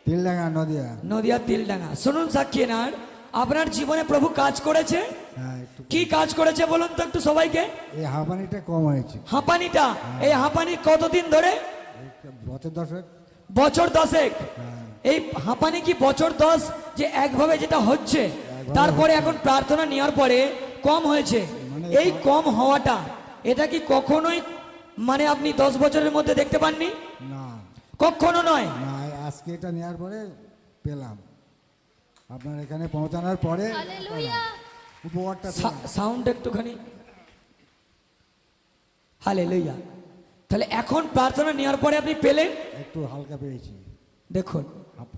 তিলডাঙ্গা, নদিয়া। নদিয়া তিলডাঙ্গা। শুনুন সাক্ষী এনার, আপনার জীবনে প্রভু কাজ করেছে। হ্যাঁ, কি কাজ করেছে বলুন তো একটু সবাইকে। এই হাঁপানিটা কম হয়েছে। হাঁপানিটা, এই হাঁপানি কতদিন ধরে? বছর 10। বছর 10। হ্যাঁ। এই হাঁপানি কি বছর 10 যে একভাবে যেটা হচ্ছে, তারপরে এখন প্রার্থনা নেওয়ার পরে কম হয়েছে? এই কম হওয়াটা এটা কি কখনোই মানে আপনি 10 বছরের মধ্যে দেখতে পাননি? না, কখনো নয়। না, আজকে এটা নেওয়ার পরে পেলাম, আপনার এখানে পৌঁছানোর পরে উপহারটা পেলাম। সাউন্ড একটুখানি। হালেলুয়া। তাহলে এখন প্রার্থনা নেওয়ার পরে আপনি পেলেন? একটু হালকা পেয়েছি, দেখুন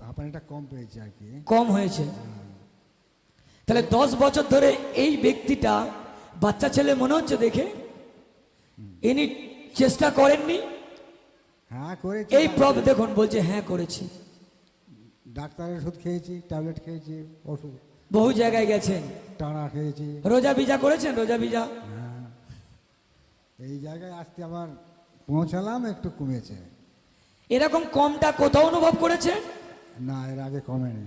হাঁপানিটা কম পেয়েছি আর কি। কম হয়েছে। তাহলে 10 বছর ধরে এই ব্যক্তিটা বাচ্চা ছেলে মনে হচ্ছে দেখে, ইনি চেষ্টা করেননি? হ্যাঁ করেছি। এই দেখুন বলছে হ্যাঁ করেছি। ডাক্তারের ওষুধ খেয়েছি, ট্যাবলেট খেয়েছি, ওষুধ বহু জায়গায় গেছেন, টানা খেয়েছি। রোজা ভিজা করেছেন? রোজা ভিজা। হ্যাঁ, এই জায়গায় আসতে আবার পৌঁছালাম, একটু কমেছে। এরকম কমটা কোথাও অনুভব করেছেন? না, এর আগে কমেনি।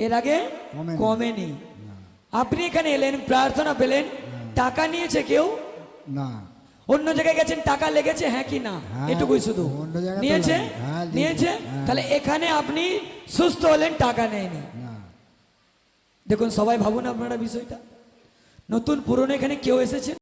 এর আগে কমেনি। কমেনি। না। আপনি এখানে এলেন, প্রার্থনা পেলেন, টাকা নিয়েছে কেউ? না। অন্য জায়গায় গেছেন, টাকা লেগেছে হ্যাঁ কি না? হ্যাঁ, এটুকুই শুধু অন্য জায়গায় তো নিয়েছে। লাগে। হ্যাঁ, নিয়েছে। হ্যাঁ। তাহলে এখানে আপনি সুস্থ হলেন, টাকা নেয়নি। না। দেখুন সবাই ভাবুন আপনারা বিষয়টা। নতুন পুরনো এখানে কেউ এসেছে?